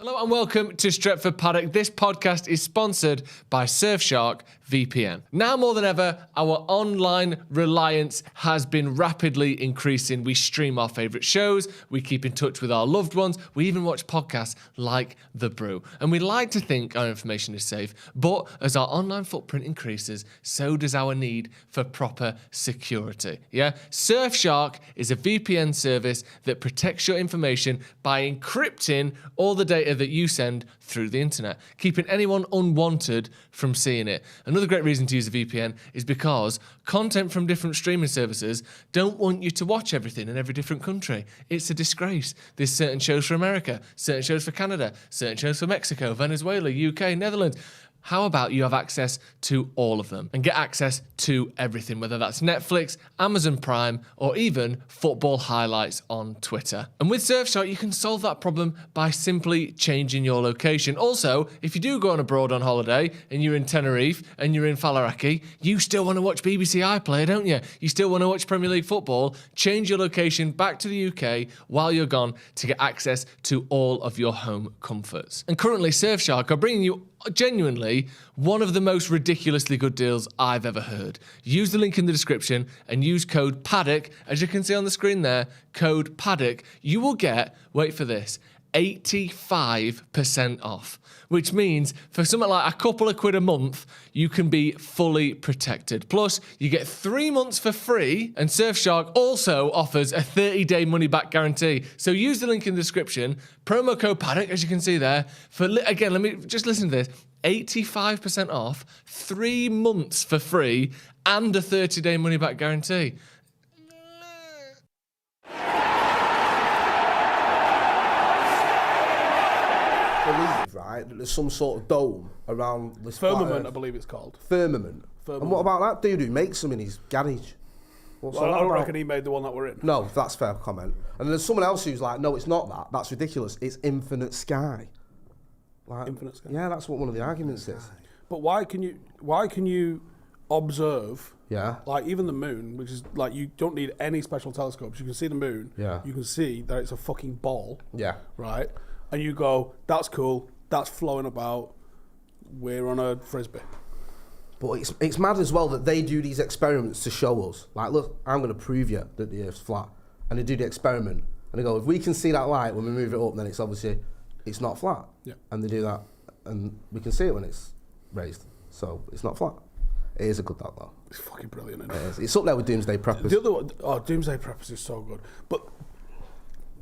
Hello and welcome to Stretford Paddock. This podcast is sponsored by Surfshark VPN. Now more than ever, our online reliance has been rapidly increasing. We stream our favourite shows, we keep in touch with our loved ones, we even watch podcasts like The Brew. And we like to think our information is safe, but as our online footprint increases, so does our need for proper security. Yeah? Surfshark is a VPN service that protects your information by encrypting all the data that you send through the internet, keeping anyone unwanted from seeing it. Another great reason to use a VPN is because content from different streaming services don't want you to watch everything in every different country. It's a disgrace. There's certain shows for America, certain shows for Canada, certain shows for Mexico, Venezuela, UK, Netherlands. How about you have access to all of them and get access to everything, whether that's Netflix, Amazon Prime, or even football highlights on Twitter. And with Surfshark, you can solve that problem by simply changing your location. Also, if you do go on abroad on holiday and you're in Tenerife and you're in Faliraki, you still want to watch BBC iPlayer, don't you? You still want to watch Premier League football. Change your location back to the UK while you're gone to get access to all of your home comforts. And currently, Surfshark are bringing you genuinely one of the most ridiculously good deals I've ever heard. Use the link in the description and use code Paddock, as you can see on the screen there, code Paddock. You will get, wait for this, 85% off, which means for something like a couple of quid a month, you can be fully protected. Plus, you get 3 months for free, and Surfshark also offers a 30-day money-back guarantee. So use the link in the description, promo code Paddock, as you can see there, for, again, let me just listen to this, 85% off, 3 months for free, and a 30-day money-back guarantee. Believe, right, that there's some sort of dome around this firmament, I believe it's called. Firmament. And what about that dude who makes them in his garage? What's Well, all I that don't about? reckon he made the one that we're in. No, that's a fair comment. And there's someone else who's like, no, it's not that. That's ridiculous. It's infinite sky. Like, Infinite sky. Yeah, that's what one of the arguments is. But why can you observe? Yeah. Like even the moon, which is like you don't need any special telescopes. You can see the moon. Yeah. You can see that it's a fucking ball. Yeah. Right. And you go, that's cool. That's flowing about. We're on a frisbee. But it's mad as well that they do these experiments to show us. Like, look, I'm going to prove you that the Earth's flat. And they do the experiment. And they go, if we can see that light when we move it up, then it's obviously, it's not flat. Yeah. And they do that. And we can see it when it's raised. So it's not flat. It is a good thought, though. It's fucking brilliant, isn't It it? is. It's up there with Doomsday Preppers. The other one, Doomsday Preppers is so good. But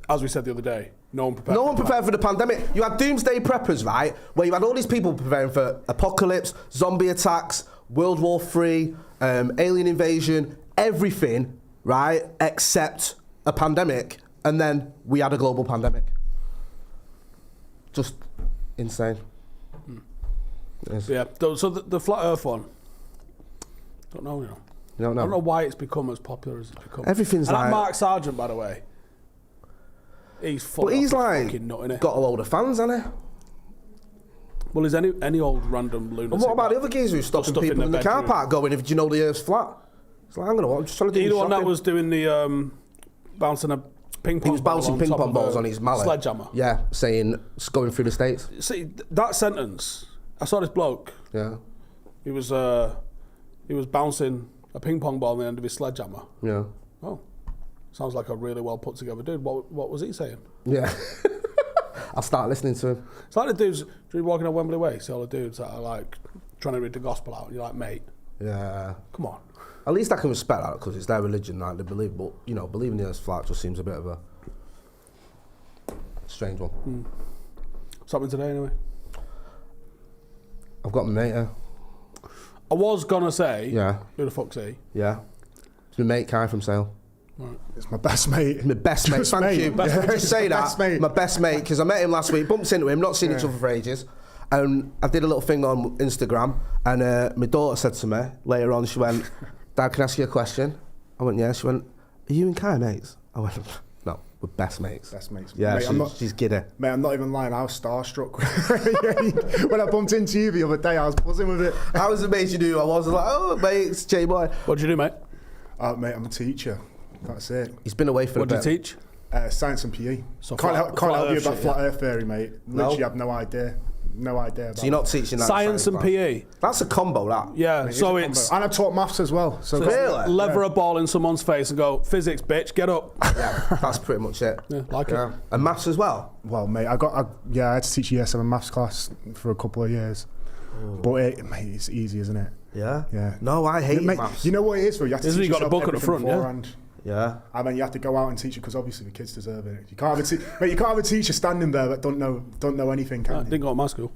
as we said the other day, no one prepared. No one prepared for the pandemic. You had Doomsday Preppers, right? Where you had all these people preparing for apocalypse, zombie attacks, World War III, alien invasion, everything, right? Except a pandemic. And then we had a global pandemic. Just insane. Yeah. So the flat Earth one. Don't know, you know. You don't know? I don't know why it's become as popular as it's become. Everything's and like... that Mark Sargent, by the way. He's full But he's like fucking nut, innit? got a load of fans, hasn't he? Well, is any old random lunatic? And what about the other geezer who's stopping stuff in people in the their car bedroom. park going, if do you know the Earth's flat? It's like, I'm just trying to do The one that shopping. was doing the bouncing a ping pong. He was bouncing ping pong balls on his mallet. Sledgehammer. Yeah, saying it's going through the States. See that sentence. I saw this bloke. Yeah, He was bouncing a ping pong ball on the end of his sledgehammer. yeah, Oh, sounds like a really well put together dude. What was he saying? yeah. I'll start listening to him. It's like the dudes walking on Wembley Way. See all the dudes that are like trying to read the gospel out. And you're like, mate, Yeah. come on. At least I can respect that because it's their religion, like they believe. But you know, believing the Earth's flat just seems a bit of a strange one. What's happening today anyway? I've got my mate here. I was gonna say, Yeah, who the fuck's he? yeah. It's my mate Kai from Sale. Right. It's my best mate. My best mate. Just Thank mate. you. Best Just mate. say that. Best mate. My best mate, because I met him last week, bumped into him, not seen each other for ages. And I did a little thing on Instagram, and my daughter said to me later on, she went, Dad, can I ask you a question? I went, yeah. She went, are you and Kai mates? I went, no, we're best mates. Best mates. Yeah, Mate, she's giddy. Mate, I'm not even lying. I was starstruck when I bumped into you the other day. I was buzzing with it. I was amazed you knew who I was. I was like, oh, mate, it's J-Boy. What'd you do, mate? Mate, I'm a teacher. That's it. He's been away for What a did you bit. teach? Science and PE. So can't help you Earth about shit, flat Earth theory, mate. Literally have no idea. No idea about So you're not teaching that Science and class? PE. That's a combo, that. Yeah, so and I taught maths as well. So Really? lever a ball in someone's face and go, physics, bitch, get up. Yeah, that's pretty much it. Yeah, like it. And maths as well? Well, mate, I had to teach year 7 maths class for a couple of years. But mate, it's easy, isn't it? Yeah? Yeah. No, I hate Mate, maths. you know what it is, though? You have to This is teach you got a yourself book at the everything front, yeah? beforehand. Yeah. I mean, you have to go out and teach it because obviously the kids deserve it. You can't have you can't have a teacher standing there that don't know anything. Can I you? didn't go to my school.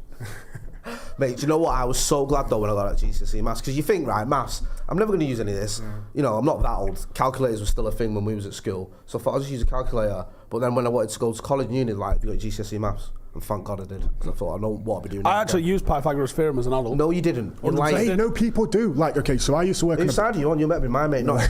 Mate, do you know what? I was so glad though when I got at GCSE maths, because you think, right, maths, I'm never going to use any of this. You know, I'm not that old. Calculators were still a thing when we was at school, so I thought I'll just use a calculator. But then when I wanted to go to college and uni, like, have you got GCSE maths? And thank God I did, because I thought I know what I'll be doing. I actually used Pythagoras theorem as an adult. No, you didn't. You're Mate, lying. no, people do. Like, okay, so I used to work Whose side are you on? You're meant to be my mate, not.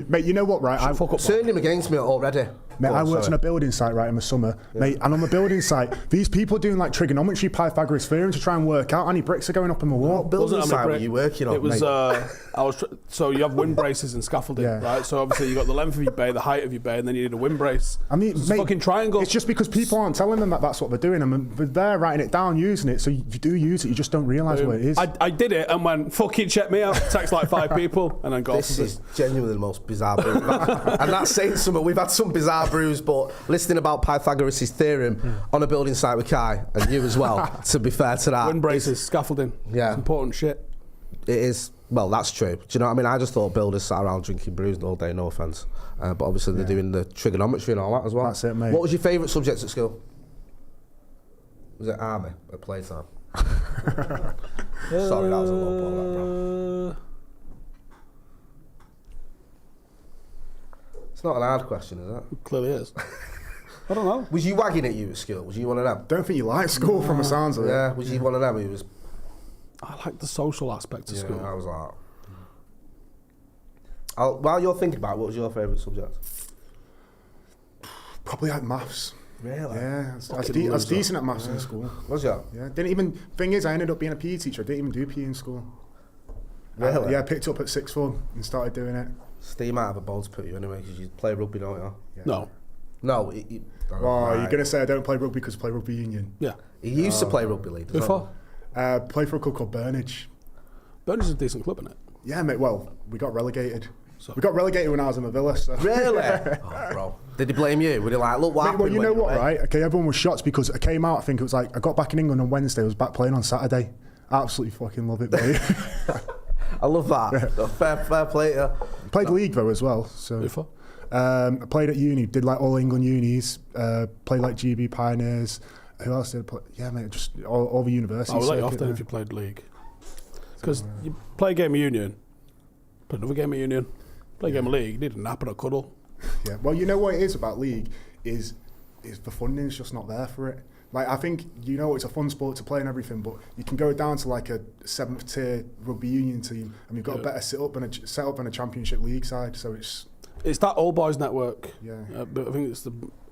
Mate, you know what, right? I Fuck up. Turning him against me already. Mate, Go I on, worked on sorry. a building site, right, in the summer. Mate, and on the building site, these people doing like trigonometry, Pythagoras theorem to try and work out how many bricks are going up in the wall. What building Wasn't site on my were you working on? It was, mate? so you have wind braces and scaffolding, Yeah. right? So obviously you got the length of your bay, the height of your bay, and then you need a wind brace. I mean, it's mate, a fucking triangle. It's just because people aren't telling them that that's what they're doing. I mean, they're writing it down, using it. So you do use it, you just don't realise what it is. I did it and went, fucking check me out. Text like 5 people and then got This is genuinely the most bizarre brew. And that's saying something. We've had some bizarre brews, but listening about Pythagoras' theorem on a building site with Kai, and you as well, to be fair to that. wind braces, scaffolding. Yeah. It's important shit. It is, well, that's true. Do you know what I mean? I just thought builders sat around drinking brews all day, no offence. But obviously they're doing the trigonometry and all that as well. That's it, mate. What was your favourite subject at school? Was it army at playtime? Sorry, that was a low ball, that, bro. It's not an hard question, is it? Clearly is. I don't know. Was you wagging at you at school? Was you one of them? Don't think you like school from the sounds of it. Yeah, was you one of them who was... I like the social aspect of school. I was like... While you're thinking about it, what was your favourite subject? Probably like maths. Really? Yeah, I was decent at maths in school. Was you? Yeah, didn't even. Thing is, I ended up being a PE teacher. I didn't even do PE in school. Really? Yeah, I picked up at sixth form and started doing it. Steve might have a bone to put you anyway, because you play rugby, don't you? Yeah. No. No. Well, you're gonna say I don't play rugby because I play rugby union. Yeah. He used to play rugby league. Before? Play for a club called Burnage. Burnage is a decent club, isn't it? Yeah, mate. Well, we got relegated. So. We got relegated when I was in the Villa. So. Really? Oh, bro. Did he blame you? Were they like, look what Mate, happened? well, you when know what, went? right? Okay, everyone was shocked because I came out. I think it was like I got back in England on Wednesday. I was back playing on Saturday. Absolutely fucking love it, mate. I love that. Yeah. Fair play to you. Played league though as well. So. Before? I played at uni. Did like all England unis. Played like GB Pioneers. Who else did I play? Yeah, mate. Just all the universities. I would let you off circuit, then if you played league. Because you play a game of union, play another game of union, play a game of league, you need a nap and a cuddle. Yeah. Well, you know what it is about league is the funding's just not there for it. Like I think it's a fun sport to play and everything, but you can go down to like a 7th tier rugby union team and you've got a better set up and a championship league side. So it's that all boys network. Yeah. But I think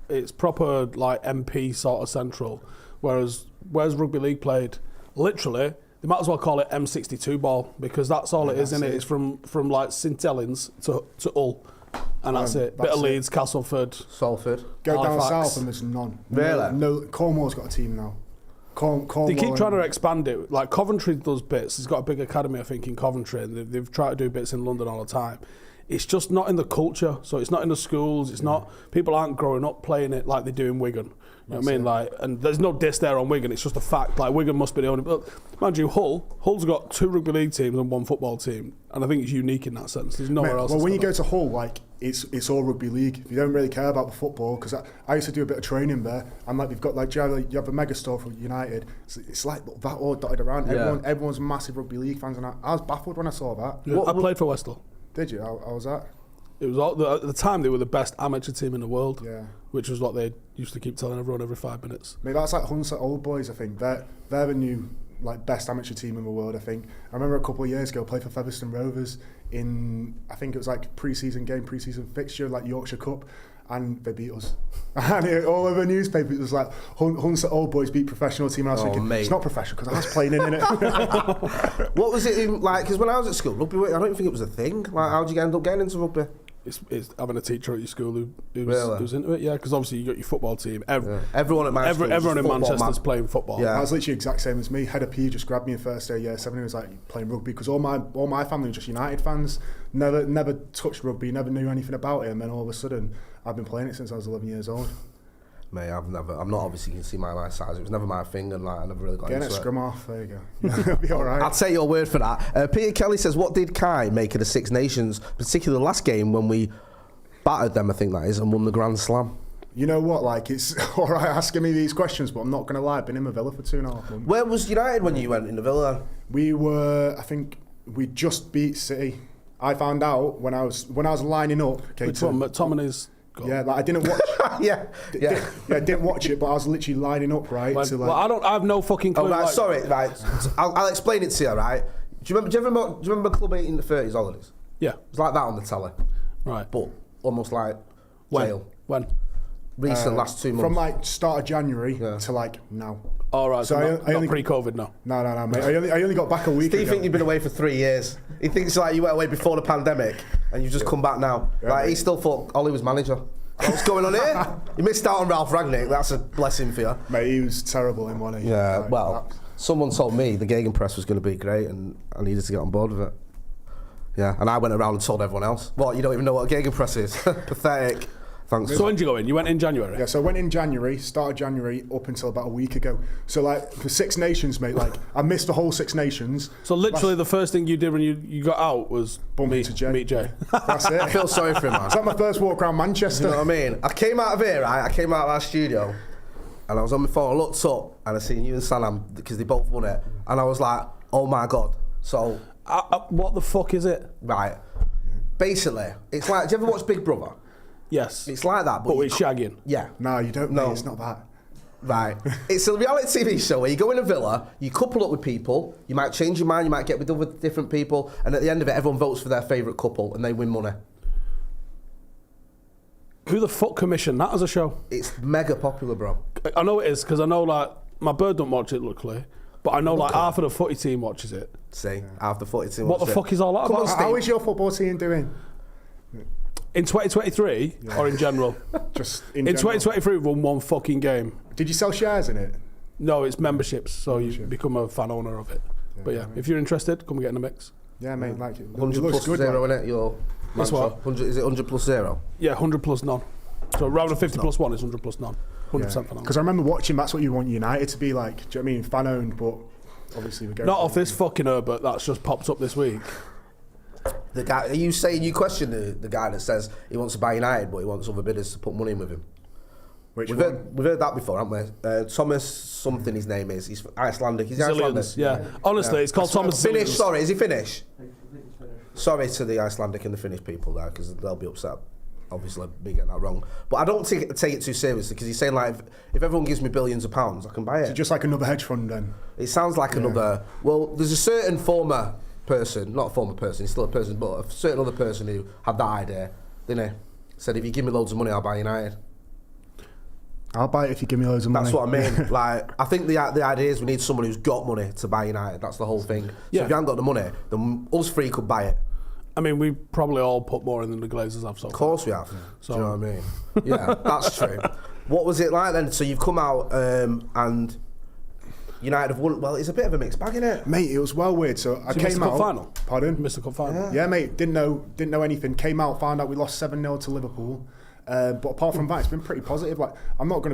it's proper like MP sort of central, whereas rugby league played, literally they might as well call it M62 ball because that's all it is, isn't it? It's from like St Helens to Hull. And that's it. Bit of Leeds, Castleford, Salford. go Halifax. down south and there's none. Really? No. Cornwall's got a team now. Cornwall. They keep trying to expand it. Like Coventry does bits. It's got a big academy, I think, in Coventry, and they've tried to do bits in London all the time. It's just not in the culture. So it's not in the schools. It's not. People aren't growing up playing it like they do in Wigan. You know what I mean? Like, and there's no diss there on Wigan. It's just a fact. Like Wigan must be the only. But mind you, Hull's got 2 rugby league teams and 1 football team, and I think it's unique in that sense. There's nowhere else. Well, when you got go to Hull, like it's all rugby league. You don't really care about the football because I used to do a bit of training there, and like they've got like you have a mega store for United. It's like that all dotted around. Yeah. Everyone's massive rugby league fans, and I was baffled when I saw that. Yeah, I played for Westall. Did you? How was that? It was at the time they were the best amateur team in the world. Yeah. Which was what they used to keep telling everyone every 5 minutes. Mate, that's like Hunter Old Boys. I think they're the new like best amateur team in the world. I think I remember a couple of years ago played for Featherstone Rovers in I think it was like pre-season fixture like Yorkshire Cup, and they beat us. And all over the newspaper it was like Hunter Old Boys beat professional team. And I was thinking mate. it's not professional because I was playing in it. What was it like? Because when I was at school, rugby, I don't even think it was a thing. Like, how did you end up getting into rugby? It's having a teacher at your school who's into it, yeah. Because obviously you got your football team. Everyone at my school, everyone in Manchester's playing football. Yeah, I was literally exact same as me. Head of PE just grabbed me in first day year 7 and was like playing rugby because all my family were just United fans. Never touched rugby, never knew anything about it, and then all of a sudden I've been playing it since I was 11 years old. Mate, I'm not obviously, you can see my size. It was never my thing, and I never really got into it. Getting a scrum off, there you go. It'll be all right. I'd take your word for that. Peter Kelly says, what did Kai make of the Six Nations, particularly the last game when we battered them, I think that is, and won the Grand Slam? You know what, like, it's all right asking me these questions, but I'm not going to lie, I've been in the Villa for 2.5 months. Where was United when you went in the Villa? We were, I think, we just beat City. I found out when I was lining up. McTominay's goal. Yeah, like I didn't watch. I didn't watch it, but I was literally lining up right. I have no fucking clue. Oh, right, sorry, right. I'll explain it to you, right? Do you remember Club 8 in the 30s holidays? Yeah, it was like that on the telly. Right, but almost like jail. When? Recent, last 2 months. From like start of January to like now. All right, so not pre-COVID, no. No, mate. I only got back a week ago. Steve think you've been away for 3 years. He thinks like you went away before the pandemic and you've just come back now. Yeah, like he still thought Ollie was manager. What's going on here? You missed out on Ralph Rangnick. That's a blessing for you. Mate, he was terrible in one. Yeah, like, well, someone told me the Gegenpress was going to be great and I needed to get on board with it. Yeah, and I went around and told everyone else. What, you don't even know what a Gegenpress is? Pathetic. Thanks. So when did you go in? You went in January? Yeah, so I went in January, started January up until about a week ago. So like for Six Nations, mate, like I missed the whole Six Nations. So literally the first thing you did when you got out was meet Jay. That's it. I feel sorry for him, man. It's like my first walk around Manchester. You know what I mean? I came out of here, right? I came out of our studio and I was on my phone, I looked up and I seen you and Salam because they both won it. And I was like, oh my God. So... what the fuck is it? Right. Basically, it's like, do you ever watch Big Brother? Yes. It's like that. But with shagging? Yeah. No, you don't. No, it's not that. Right. It's a reality TV show where you go in a villa, you couple up with people, you might change your mind, you might get with other different people, and at the end of it, everyone votes for their favourite couple and they win money. Who the fuck commissioned that as a show? It's mega popular, bro. I know it is, because I know, like, my bird don't watch it, luckily, but I know, like, half of the footy team watches it. See, half the footy team watches it. What the fuck is all that about? How is your football team doing? In 2023 or in general? Just in 2023 we've won one fucking game. Did you sell shares in it? No, it's memberships, so you become a fan owner of it. Yeah, but yeah, if you're interested, come and get in the mix. Yeah, mate, like it. 100 plus good, 0 in it, your That's what? 100, is it 100 plus 0? Yeah, 100 plus none. So round of 50 plus 1 is 100 plus none. 100% for none. Because I remember watching, that's what you want United to be like. Do you know what I mean? Fan owned, but obviously we're going... Not off this fucking Herbert that's just popped up this week. The guy, are you saying you question the guy that says he wants to buy United but he wants other bidders to put money in with him? We've heard that before, haven't we? Thomas something his name is. He's Icelandic. He's Icelandic. Yeah. Honestly, it's called Thomas Finnish. Sorry, is he Finnish? Sorry to the Icelandic and the Finnish people there because they'll be upset. Obviously, me getting that wrong. But I don't take it too seriously because he's saying like, if everyone gives me billions of pounds, I can buy it. So just like another hedge fund then? It sounds like another... Well, there's a certain former person, not a former person, he's still a person, but a certain other person who had that idea, didn't he? Said, if you give me loads of money, I'll buy United. I'll buy it if you give me loads of money. That's what I mean. Like, I think the idea is we need someone who's got money to buy United. That's the whole thing. So if you haven't got the money, then us three could buy it. I mean, we probably all put more in than the Glazers have. So of course we have. So. Do you know what I mean? Yeah, that's true. What was it like then? So you've come out and United have won. Well, it's a bit of a mixed bag, isn't it? Mate, it was well weird. So I came out. Final? Pardon? You missed the cup final. Yeah, mate. Didn't know anything. Came out, found out we lost 7-0 to Liverpool. But apart from that, it's been pretty positive. Like I'm not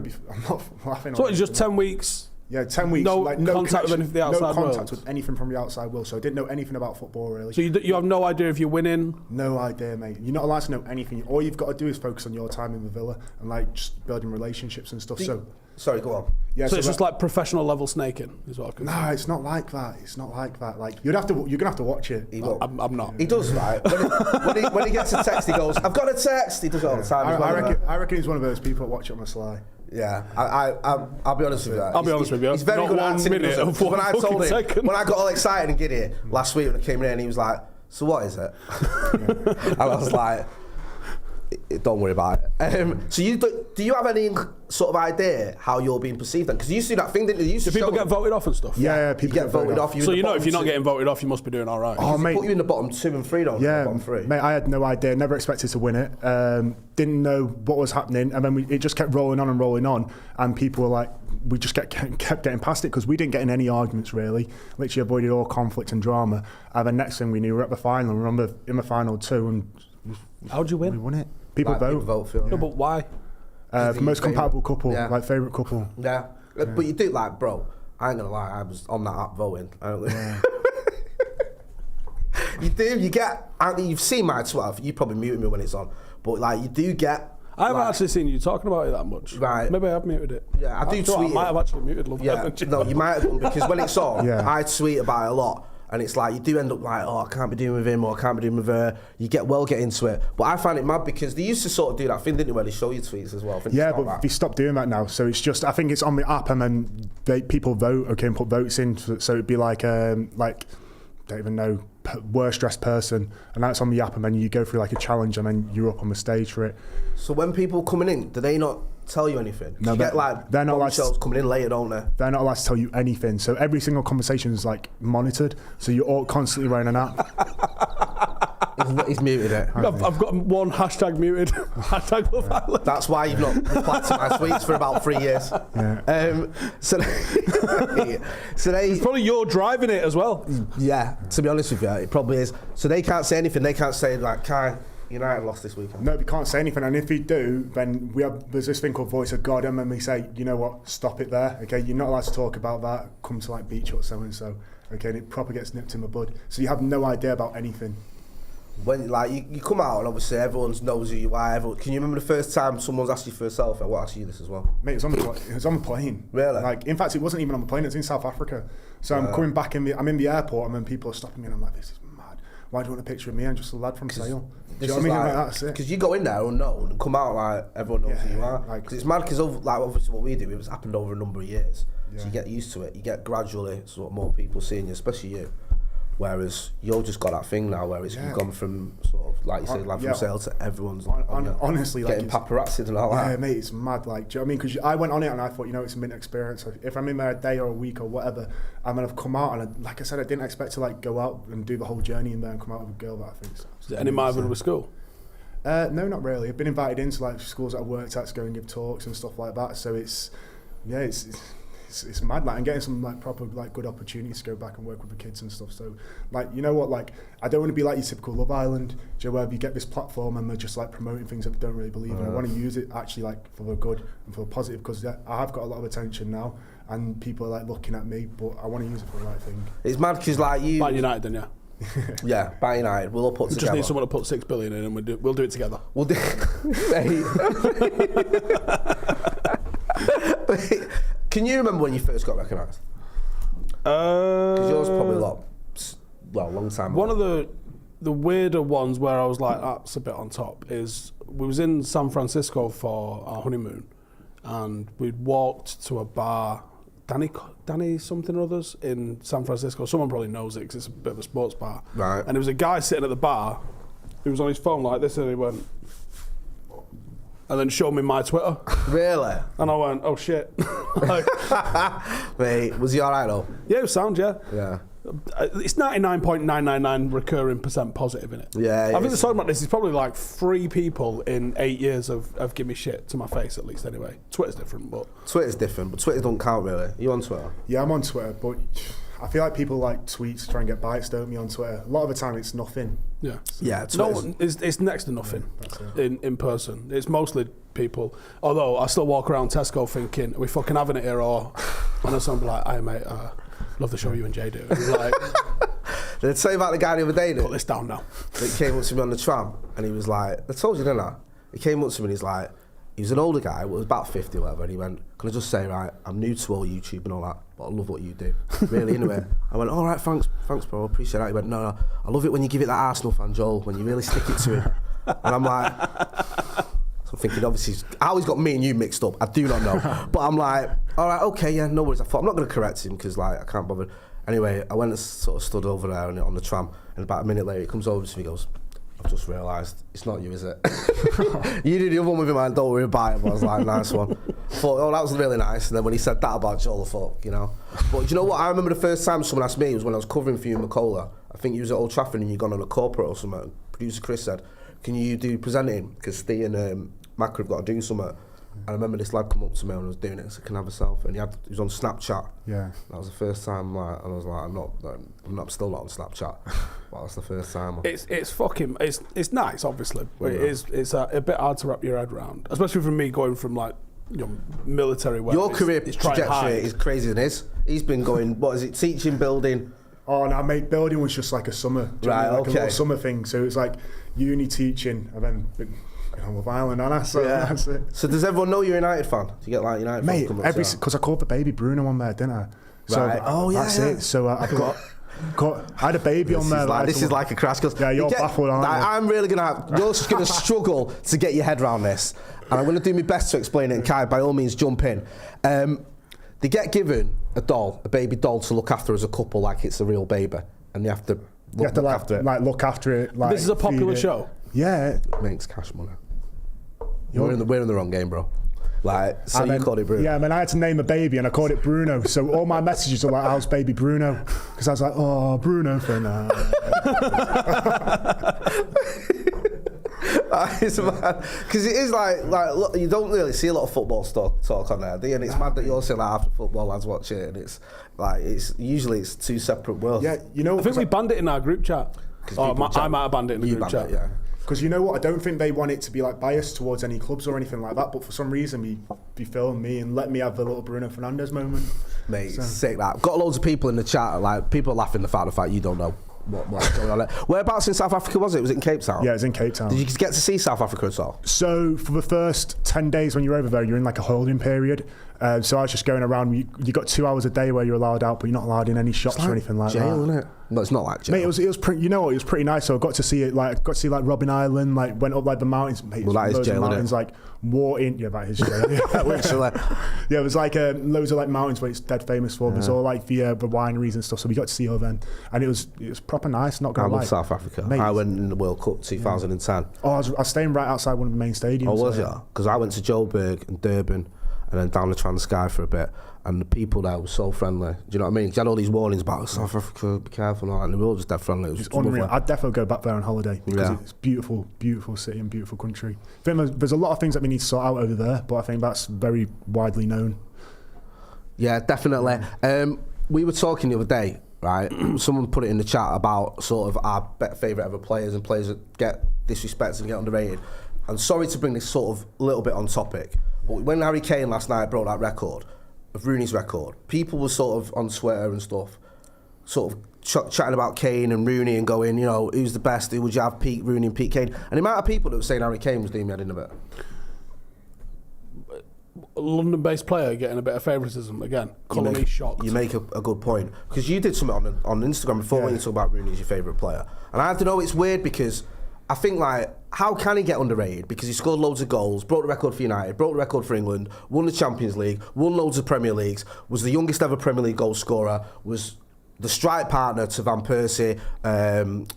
laughing. So it's just 10 weeks. Yeah, 10 weeks. No contact with the outside world. No contact with anything from the outside world. So I didn't know anything about football really. So you have no idea if you're winning? No idea, mate. You're not allowed to know anything. All you've got to do is focus on your time in the Villa and like just building relationships and stuff. Sorry, go on. Yeah, so it's just like professional level snaking, is what I can say. No, it's not like that. It's not like that. Like you're gonna have to watch it. I'm not. He does, right? when he gets a text, he goes, "I've got a text." He does it all the time. I reckon he's one of those people that watch it on the sly. Yeah, I'll be honest with you. I'll be honest with you. He's very good at it. When I told him, second. when I got all excited and giddy last week when I came in, he was like, "So what is it?" And I was like, Don't worry about it. So do you have any sort of idea how you're being perceived then? Because you used to do that thing, didn't you? Do people get voted off and stuff? Yeah, people get voted off. So if you're not getting voted off, you must be doing all right. Oh, mate. Put you in the bottom 2 and 3, don't yeah, the bottom 3. Mate, I had no idea. Never expected to win it. Didn't know what was happening, and then it just kept rolling on, and people were like, we just kept getting past it because we didn't get in any arguments really. Literally avoided all conflict and drama. And the next thing we knew, we were at the final. I remember in the final 2, and how'd you win? We won it. People vote. For but why? For most compatible couple, like favourite couple. Yeah, but you do like, bro. I ain't gonna lie, I was on that app voting. You do. You get. You've seen my Twitter. You probably muted me when it's on, but like you do get. I haven't actually seen you talking about it that much. Right. Maybe I have muted it. Yeah, I do tweet. I might have actually muted Love Island. No, you might have done, because when it's on, I tweet about it a lot. And it's like, you do end up like, oh, I can't be doing with him, or I can't be doing with her. You get into it. But I find it mad because they used to sort of do that thing, didn't they, where they show you tweets as well? Yeah, but they stopped doing that now. So it's just, I think it's on the app, and then people vote, and put votes in. So it'd be like don't even know, worst dressed person, and that's on the app, and then you go through like a challenge, and then you're up on the stage for it. So when people coming in, do they not tell you anything? No, you get like they're not allowed to, coming in later, don't they? They're not allowed to tell you anything. So every single conversation is like monitored. So you're all constantly wearing an app. He's muted it. I've got one hashtag muted. Hashtag Love Island. That's why you've not replied to my tweets for about 3 years. Yeah. So it's probably you're driving it as well. Yeah, to be honest with you, it probably is. So they can't say anything. They can't say like, Kai, United lost this weekend. No, we can't say anything, and if we do, then there's this thing called Voice of God, and then we say, you know what, stop it there, okay, you're not allowed to talk about that, come to like beach or so-and-so, okay, and it proper gets nipped in the bud, so you have no idea about anything. When like you come out and obviously everyone knows who you are. Can you remember the first time someone's asked you for a selfie? I will ask you this as well. Mate, it was on the plane. Really? Like, in fact, it wasn't even on the plane. It was in South Africa. So I'm coming back I'm in the airport, and then people are stopping me, and I'm like, this is mad. Why do you want a picture of me? I'm just a lad from Sale. Do you know what I mean? Like, that's it. Because you go in there unknown and come out like everyone knows who you are. Because it's mad. Because like obviously what we do, it's happened over a number of years. So you get used to it. You get gradually sort of more people seeing you, especially you. Whereas you've just got that thing now where you've gone from sort of like you say, lad from Sale to everyone's honestly getting like paparazzi and all that. Yeah, mate, it's mad. Like, do you know what I mean? Because I went on it and I thought, it's a mint experience. If I'm in there a day or a week or whatever, and then I've come out, and like I said, I didn't expect to like go out and do the whole journey in there and come out with a girl that I think. Is there any rivalry with school? No, not really. I've been invited into like schools that I worked at to go and give talks and stuff like that. So it's mad, like, and getting some like proper like good opportunities to go back and work with the kids and stuff. So like, you know what, like, I don't want to be like your typical Love Island, where you get this platform and they're just like promoting things that they don't really believe in. I want to use it actually like for the good and for the positive, because I have got a lot of attention now and people are like looking at me, but I want to use it for the right thing. It's mad because like you Man United then, yeah. Yeah, by United, we'll all put together. Just need someone to put 6 billion in, and we'll do it together. We'll do. Can you remember when you first got recognised? Because yours probably a long time ago. One of the weirder ones where I was like, that's a bit on top, is we was in San Francisco for our honeymoon, and we'd walked to a bar, Danny something or others in San Francisco. Someone probably knows it because it's a bit of a sports bar. Right. And there was a guy sitting at the bar who was on his phone like this, and he went, and then showed me my Twitter. Really? And I went, oh shit. Like, wait, was he alright though? yeah, it was sound, yeah. Yeah. It's 99.999 recurring % positive in it. Yeah. I think the story about this is probably like 3 people in 8 years of give me shit to my face, at least anyway. Twitter's different, but Twitter don't count really. Are you on Twitter? Yeah, I'm on Twitter, but I feel like people like tweets to try and get bites, don't me, on Twitter. A lot of the time it's nothing. yeah. Yeah, No one, it's next to nothing in person. It's mostly people. Although I still walk around Tesco thinking, are we fucking having it here, or and then someone be like, hey mate, love the show you and Jay do. Like, did I tell you about the guy the other day? put this down now. He came up to me on the tram and he was like, I told you, didn't I? He came up to me and he's like, he was an older guy, was about 50 or whatever, and he went, can I just say, right, I'm new to all YouTube and all that, but I love what you do. Really into it. I went, all right, thanks bro, I appreciate that. He went, no, I love it when you give it that Arsenal fan, Joel, when you really stick it to him. And I'm like, so I'm thinking, obviously, how he's got me and you mixed up, I do not know. But I'm like, all right, okay, yeah, no worries. I thought, I'm not going to correct him because, like, I can't bother. Anyway, I went and sort of stood over there on the tram, and about a minute later, he comes over to me and goes, I've just realised it's not you, is it? You did the other one with him, man. Don't worry about it. But I was like, nice one. Thought, oh, that was really nice. And then when he said that about Joel, I thought, you know. But do you know what? I remember the first time someone asked me was when I was covering for you, McCullough. I think you was at Old Trafford and you gone on a corporate or something. Producer Chris said, "Can you do presenting? Because Steve and Macra have got to do something." I remember this lad come up to me when I was doing it, so can I have a selfie? And he was on Snapchat. Yeah. That was the first time, like, and I was like, I'm still not on Snapchat. But that's the first time. It's fucking, it's nice, obviously, but it's a bit hard to wrap your head around, especially for me going from like, you know, military. Your career trajectory is crazy than his. He's been going, what is it, teaching, building? Oh, no, mate, building was just like a summer. Right, like okay. a little summer thing. So it was like uni teaching, and then Love Island, and so that's it. So does everyone know you're a United fan? Do you get like United mate, fans? Mate, because I called the baby Bruno on there, didn't I? So right. that's it. So I've got I had a baby on there. This is like a crash course. Yeah, you're baffled, aren't you? I'm really you're just going to struggle to get your head around this. And I'm going to do my best to explain it, and Kai, by all means, jump in. They get given a baby doll to look after as a couple like it's a real baby. And you have to look after it. Like, look after it. Like, this is a popular show? Yeah. It makes cash money. We're in the wrong game, bro. Like, so you called it Bruno. Yeah, I mean, I had to name a baby and I called it Bruno. So all my messages are like, how's baby Bruno? Because I was like, oh, Bruno for now. Because it is like look, you don't really see a lot of football talk on there, do you? And it's mad that you're saying like after football lads watch it, and it's like it's two separate worlds. Yeah, you know. I think we banned it in our group chat. I might have banned it in the group chat. Yeah. Because you know what, I don't think they want it to be like biased towards any clubs or anything like that. But for some reason, we filmed me and let me have the little Bruno Fernandes moment. Mate, sick that. Got loads of people in the chat, like people laughing the fact you don't know what's going on there. Whereabouts in South Africa was it? Was it in Cape Town? Yeah, it was in Cape Town. Did you get to see South Africa at all? So for the first 10 days when you're over there, you're in like a holding period. So I was just going around. You got 2 hours a day where you're allowed out, but you're not allowed in any shops or anything like jail, that. Isn't it? No, it's not like jail. Mate, it was pretty. You know what? It was pretty nice. So I got to see it. Like, got to see like Robin Island. Like, went up like the mountains. Mate, well, that is jail, mountains, like war in. Yeah, that is jail. Yeah, it was like loads of like mountains where it's dead famous for. There's all like the wineries and stuff. So we got to see all them, and it was proper nice. Not gonna lie. I love South Africa. Mate, I went in the World Cup 2010. Oh, I was staying right outside one of the main stadiums. Oh, was you? Because I went to Joburg and Durban, and then down the Transkei for a bit. And the people there were so friendly. Do you know what I mean? 'Cause you had all these warnings about South Africa, be careful, and all that, and they were all just dead friendly. It was unreal. I'd definitely go back there on holiday because it's beautiful, beautiful city and beautiful country. I think there's a lot of things that we need to sort out over there, but I think that's very widely known. Yeah, definitely. We were talking the other day, right? Someone put it in the chat about sort of our favourite ever players and players that get disrespected and get underrated. And sorry to bring this sort of little bit on topic, but when Harry Kane last night broke that record, of Rooney's record, people were sort of on Twitter and stuff, sort of chatting about Kane and Rooney and going, you know, who's the best? Who would you have, Pete Rooney and Pete Kane? And the amount of people that were saying Harry Kane was doing me head in a bit. A London-based player getting a bit of favouritism again. Colony shocked. You make a good point because you did something on Instagram before when you talk about Rooney as your favourite player, and I don't know, it's weird because I think like, how can he get underrated? Because he scored loads of goals, broke the record for United, broke the record for England, won the Champions League, won loads of Premier Leagues, was the youngest ever Premier League goal scorer, was the strike partner to Van Persie,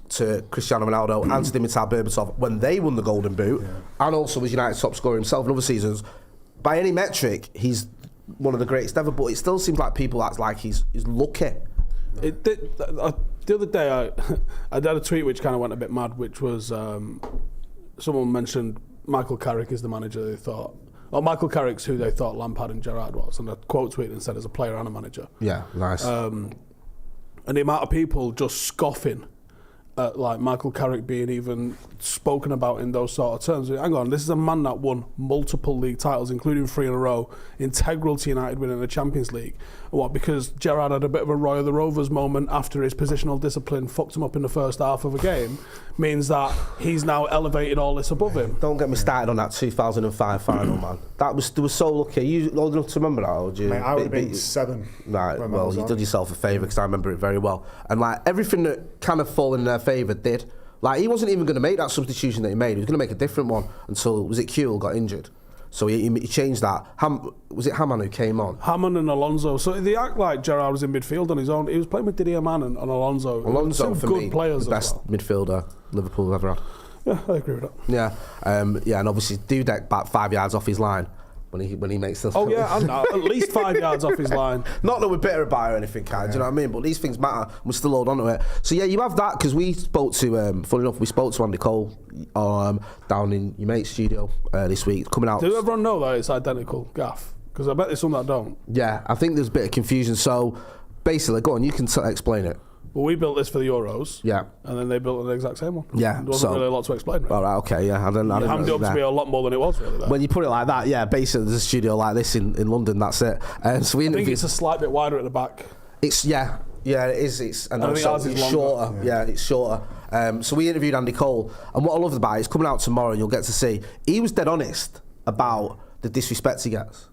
to Cristiano Ronaldo, and to Dimitar Berbatov when they won the Golden Boot, and also was United's top scorer himself in other seasons. By any metric, he's one of the greatest ever, but it still seems like people act like he's lucky. The other day, I did a tweet which kind of went a bit mad, which was someone mentioned Michael Carrick is the manager they thought. Well, Michael Carrick's who they thought Lampard and Gerrard was, and I quote tweeted and said as a player and a manager. Yeah, nice. And the amount of people just scoffing at like Michael Carrick being even spoken about in those sort of terms. Hang on, this is a man that won multiple league titles, including 3 in a row, integral to United winning the Champions League. What, because Gerrard had a bit of a Roy of the Rovers moment after his positional discipline fucked him up in the first half of a game, means that he's now elevated all this above him. Don't get me started on that 2005 final, man. They were so lucky. Are you old enough to remember that, or do you? Mate, I would have been 7. Right, well, you did yourself a favour because I remember it very well. And like everything that kind of fall in their favour did. Like he wasn't even going to make that substitution that he made. He was going to make a different one until, was it Kuehl got injured? So he changed that. Was it Hamann who came on? Hamann and Alonso. So they act like Gerrard was in midfield on his own. He was playing with Didier Mann and Alonso. Alonso, for good me, players the best midfielder Liverpool have ever had. Yeah, I agree with that. Yeah, and obviously Dudek back 5 yards off his line when he makes this. Oh yeah, and at least 5 yards off his line. Not that we're bitter about it or anything, do you know what I mean? But these things matter. We still hold on to it. So yeah, you have that because we spoke to. Funny enough, we spoke to Andy Cole down in your mate's studio this week, coming out. Do everyone know that it's identical, Gaff? Because I bet there's some that don't. Yeah, I think there's a bit of confusion. So basically, go on, you can explain it. Well, we built this for the Euros. Yeah. And then they built the exact same one. Yeah. There wasn't really a lot to explain. Right? All right, okay, yeah. I didn't hammed it up to be a lot more than it was, really. There. When you put it like that, yeah, basically there's a studio like this in London, that's it. So we I think it's a slight bit wider at the back. It's, yeah, it is. And I think ours is longer. shorter. Yeah, it's shorter. So we interviewed Andy Cole, and what I love about it, it's coming out tomorrow and you'll get to see, he was dead honest about the disrespect he gets.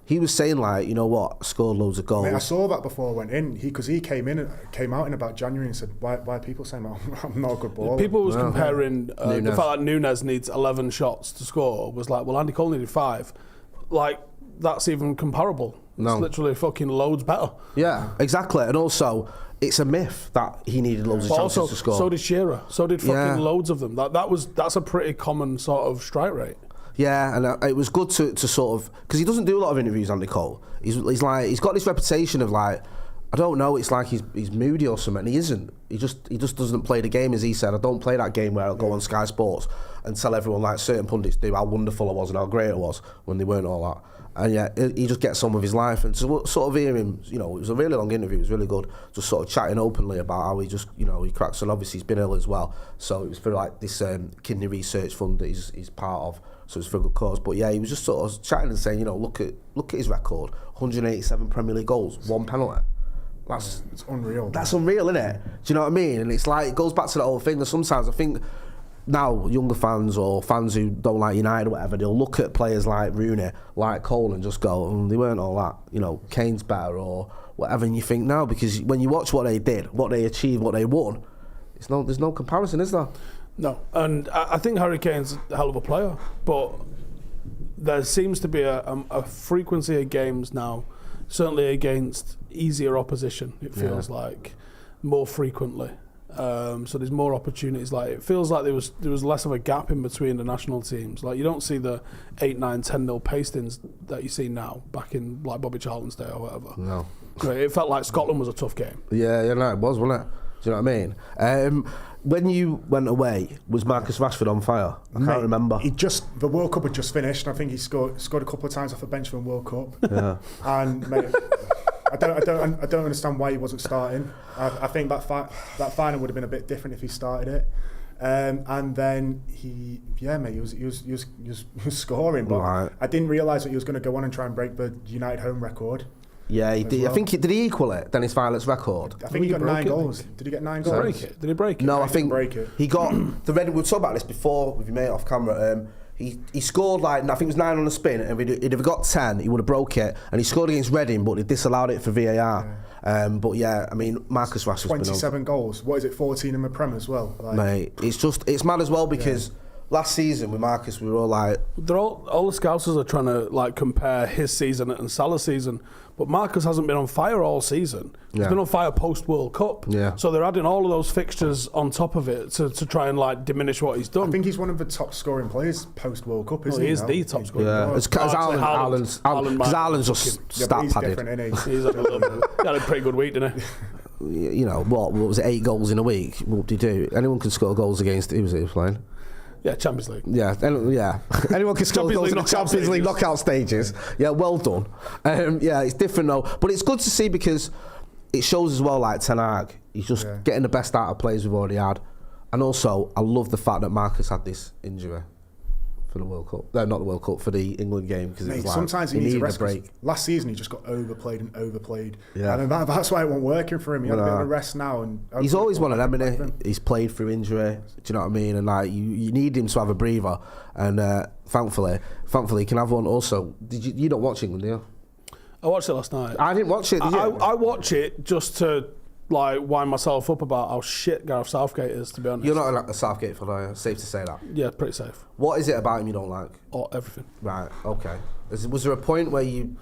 He was saying, like, you know what, scored loads of goals. Mate, I saw that before I went in, because he came out in about January and said, why are people saying I'm not a good baller? People was comparing the fact that Nunes needs 11 shots to score was like, well, Andy Cole needed 5. Like, that's even comparable. No. It's literally fucking loads better. Yeah, exactly. And also, it's a myth that he needed loads of chances to score. So did Shearer. So did fucking loads of them. That's a pretty common sort of strike rate. Yeah, and it was good to sort of, because he doesn't do a lot of interviews, Andy Cole. He's like, he's got this reputation of like, I don't know, it's like he's moody or something, and he isn't. He just doesn't play the game, as he said. I don't play that game where I'll go on Sky Sports and tell everyone, like certain pundits do, how wonderful I was and how great it was when they weren't all that. And yeah, he just gets on with his life, and to sort of hear him, you know, it was a really long interview, it was really good, just sort of chatting openly about how he just, you know, he cracks, and obviously he's been ill as well, so it was for like this kidney research fund that he's part of, so it's for a good cause. But yeah, he was just sort of chatting and saying, you know, look at his record, 187 Premier League goals, 1 penalty. It's unreal. That's unreal, isn't it? Do you know what I mean? And it's like, it goes back to that whole thing that sometimes I think now younger fans or fans who don't like United or whatever, they'll look at players like Rooney, like Cole, and just go, they weren't all that. You know, Kane's better or whatever. And you think now, because when you watch what they did, what they achieved, what they won, there's no comparison, is there? No, and I think Harry Kane's a hell of a player, but there seems to be a frequency of games now, certainly against easier opposition, it feels like, more frequently. So there's more opportunities. Like, it feels like there was less of a gap in between the national teams. Like, you don't see the 8, 9, 10-0 pastings that you see now, back in like Bobby Charlton's day or whatever. No. It felt like Scotland was a tough game. Yeah, no, it was, wasn't it? Do you know what I mean? When you went away, was Marcus Rashford on fire? I can't remember. The World Cup had just finished, and I think he scored a couple of times off the bench for the World Cup. Yeah. And mate, I don't understand why he wasn't starting. I think that final would have been a bit different if he started it. And then he was scoring, but right. I didn't realise that he was going to go on and try and break the United home record. Yeah, he did. Well. I think did he equal it? Dennis Violet's record. I think he got 9 goals. Did he get 9 goals? Did he break it? No, I think he got the red. We'll talk about this before with your mate off camera. He scored like, I think it was 9 on the spin, and if he'd have got 10, he would have broke it. And he scored against Reading, but they disallowed it for VAR. Yeah. But yeah, I mean, Marcus Rashford's 27 goals. What is it, 14 in the Prem as well? Like, mate, it's mad as well because last season with Marcus, we were all like, all the Scousers are trying to like compare his season and Salah's season. But Marcus hasn't been on fire all season. He's been on fire post-World Cup. Yeah. So they're adding all of those fixtures on top of it to try and like diminish what he's done. I think he's one of the top scoring players post-World Cup, isn't he? He is the top scoring player. Yeah, because Haaland's just stat padded. He's had a pretty good week, didn't he? You know, what was it, 8 goals in a week? What did he do? Anyone can score goals against, who was he playing? Yeah, Champions League. Yeah. Anyone can score goals in the Champions League knockout stages. Yeah, well done. Yeah, it's different though. But it's good to see because it shows as well, like Ten Hag, he's just getting the best out of players we've already had. And also, I love the fact that Marcus had this injury for the World Cup. No, not the World Cup, for the England game. Because it was like, sometimes he needs a break. Last season, he just got overplayed. Yeah. And that's why it wasn't working for him. He had a bit of a rest now. And he's always one of them, isn't he? He's played through injury. Do you know what I mean? And like, you need him to have a breather. And thankfully, he can have one also. You don't watch England, do you? I watched it last night. I didn't watch it, did you? I watch it just to like wind myself up about how shit Gareth Southgate is, to be honest. You're not a Southgate fan, are you? Safe to say that? Yeah, pretty safe. What is it about him you don't like? Everything. Right, okay. Was there a point where you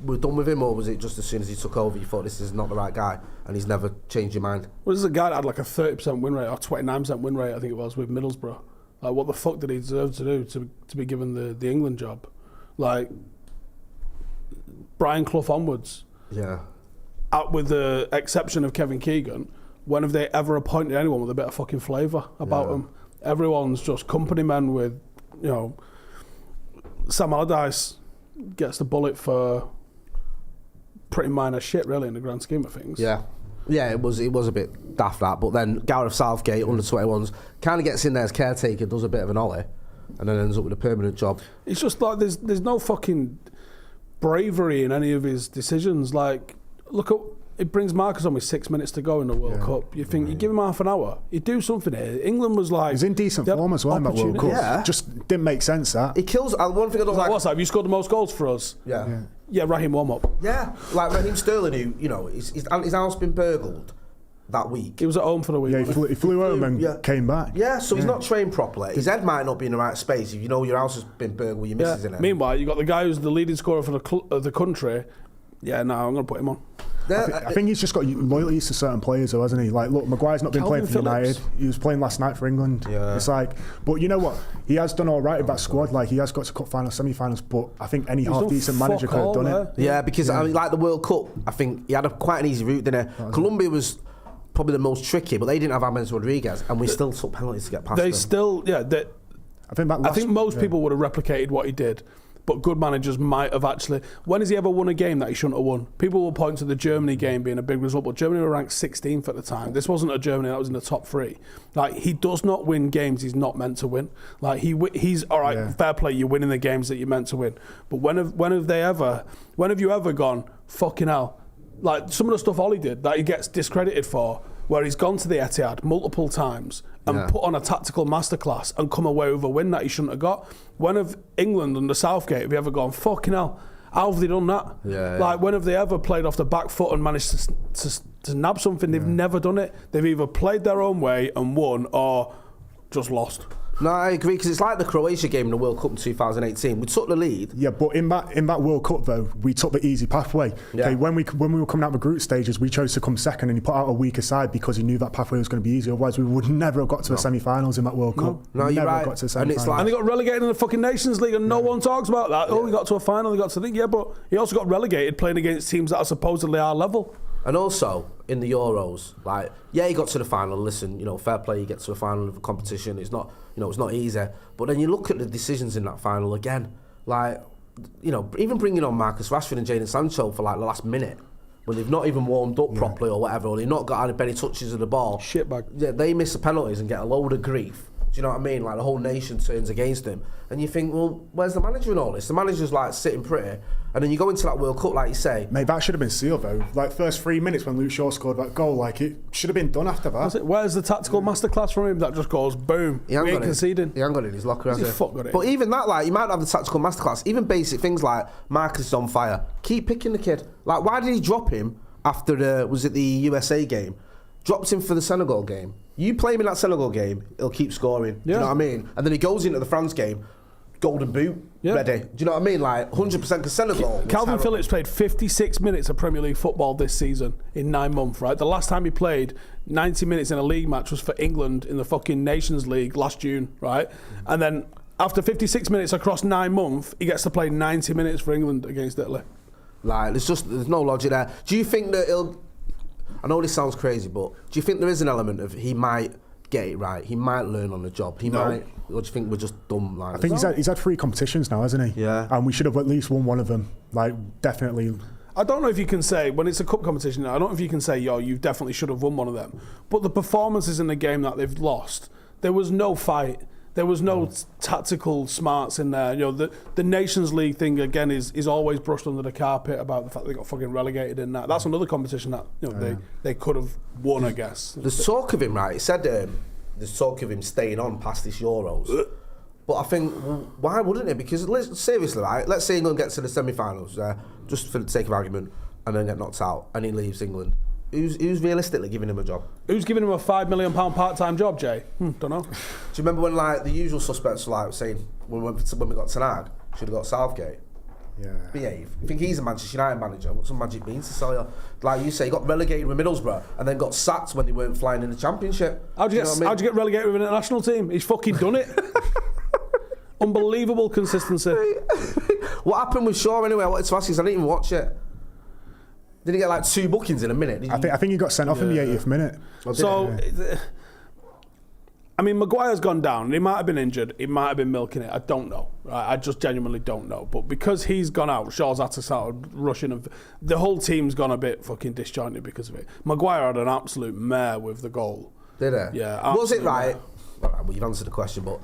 were done with him, or was it just as soon as he took over you thought this is not the right guy and he's never changed your mind? Well, this is a guy that had like a 30% win rate or 29% win rate, I think it was, with Middlesbrough. Like, what the fuck did he deserve to do to be given the England job? Like, Brian Clough onwards. Yeah. With the exception of Kevin Keegan, when have they ever appointed anyone with a bit of fucking flavour about them? Everyone's just company men with, you know, Sam Allardyce gets the bullet for pretty minor shit, really, in the grand scheme of things. Yeah. Yeah, it was a bit daft that, but then Gareth Southgate, under 21s, kind of gets in there as caretaker, does a bit of an ollie, and then ends up with a permanent job. It's just like there's no fucking bravery in any of his decisions. Like, look at it brings Marcus on with 6 minutes to go in the World Cup. You think you give him half an hour, he'd do something here. England was like, he's in decent form as well in that World Cup. Yeah. Just didn't make sense that. He kills. One thing I don't like. What's that? Have you scored the most goals for us? Yeah, Raheem warm up. Yeah, like Raheem Sterling, who, you know, his house been burgled that week. He was at home for the week. Yeah, he flew home and came back. Yeah, so he's not trained properly. His head might not be in the right space if you know your house has been burgled with your missus in it. Meanwhile, you got the guy who's the leading scorer for the country. Yeah, no, I'm going to put him on. I think he's just got loyalties to certain players, though, hasn't he? Like, look, Maguire's not been playing for United. He was playing last night for England. Yeah. It's like, but you know what? He has done all right with that squad. Like, he has got to cup finals, semi-finals. But I think any half-decent manager could have done it. Yeah, because I mean, like the World Cup, I think he had quite an easy route, didn't he? Colombia was probably the most tricky, but they didn't have James Rodriguez, and we still took penalties to get past them. I think most people would have replicated what he did. But good managers might have actually... When has he ever won a game that he shouldn't have won? People will point to the Germany game being a big result, but Germany were ranked 16th at the time. This wasn't a Germany that was in the top three. Like, he does not win games he's not meant to win. Like, he's all right, fair play, you're winning the games that you're meant to win. But when have you ever gone, fucking hell? Like, some of the stuff Ollie did that he gets discredited for, where he's gone to the Etihad multiple times and put on a tactical masterclass and come away with a win that he shouldn't have got. When have England under Southgate have you ever gone, fucking hell, how have they done that? Like, when have they ever played off the back foot and managed to nab something? They've never done it. They've either played their own way and won or just lost. No, I agree, because it's like the Croatia game in the World Cup in 2018. We took the lead. Yeah, but in that World Cup though, we took the easy pathway. Okay, when we were coming out of the group stages, we chose to come second, and he put out a weaker side because he knew that pathway was going to be easy. Otherwise, we would never have got to the semi-finals in that World Cup. No, you're right. Got to the and they got relegated in the fucking Nations League, and no one talks about that. Oh, we got to a final. They got to think. Yeah, but he also got relegated playing against teams that are supposedly our level. And also, in the Euros, like, he got to the final. Listen, you know, fair play, you get to a final of a competition. It's not, you know, it's not easy. But then you look at the decisions in that final again. Like, you know, even bringing on Marcus Rashford and Jadon Sancho for, like, the last minute, when they've not even warmed up properly or whatever, or they've not got any touches of the ball. Shitbag. Yeah, they miss the penalties and get a load of grief. Do you know what I mean? Like, the whole nation turns against him. And you think, well, where's the manager in all this? The manager's, like, sitting pretty. And then you go into that World Cup, like you say. Mate, that should have been sealed, though. Like, first 3 minutes when Luke Shaw scored that goal, like, it should have been done after that. Where's the tactical masterclass from him that just goes, boom, we ain't conceding? He ain't got it in his locker, has he? Got it. But even that, like, you might have the tactical masterclass. Even basic things like Marcus is on fire. Keep picking the kid. Like, why did he drop him after was it the USA game? Dropped him for the Senegal game. You play him in that Senegal game, he'll keep scoring. Do you know what I mean? And then he goes into the France game, golden boot, ready. Do you know what I mean? Like, 100% because Senegal. Calvin Phillips played 56 minutes of Premier League football this season in 9 months, right? The last time he played 90 minutes in a league match was for England in the fucking Nations League last June, right? And then after 56 minutes across 9 months, he gets to play 90 minutes for England against Italy. Like, there's no logic there. Do you think that I know this sounds crazy, but do you think there is an element of he might get it right? He might learn on the job. He might. Or do you think we're just dumb? Like, I think he's had 3 competitions now, hasn't he? Yeah. And we should have at least won one of them. Like, definitely. I don't know if you can say, when it's a cup competition, I don't know if you can say, you definitely should have won one of them. But the performances in the game that they've lost, there was no fight. There was no tactical smarts in there. You know, the Nations League thing again is always brushed under the carpet about the fact they got fucking relegated in that. That's another competition that they could have won, I guess. There's talk of him, right? He said there's talk of him staying on past this Euros. But I think, why wouldn't he? Because seriously, right? Let's say England gets to the semi-finals, just for the sake of argument, and then get knocked out, and he leaves England. Who's realistically giving him a job? Who's giving him a £5 million part-time job, Jay? Don't know. Do you remember when, like, the usual suspects were like saying when we got Tanag, should have got Southgate? Yeah. Behave. You think he's a Manchester United manager? What's some magic beans to sell you? Like you say, he got relegated with Middlesbrough and then got sacked when they weren't flying in the Championship. How'd you get relegated with an international team? He's fucking done it. Unbelievable consistency. What happened with Shaw anyway? I wanted to ask you, 'cause I didn't even watch it. Did he get like 2 bookings in a minute? I think he got sent off in the 80th minute. I mean, Maguire's gone down. He might have been injured. He might have been milking it. I don't know. Right? I just genuinely don't know. But because he's gone out, Shaw's had to start rushing. And the whole team's gone a bit fucking disjointed because of it. Maguire had an absolute mare with the goal. Did he? Yeah. Was it right? Well, you've answered the question, but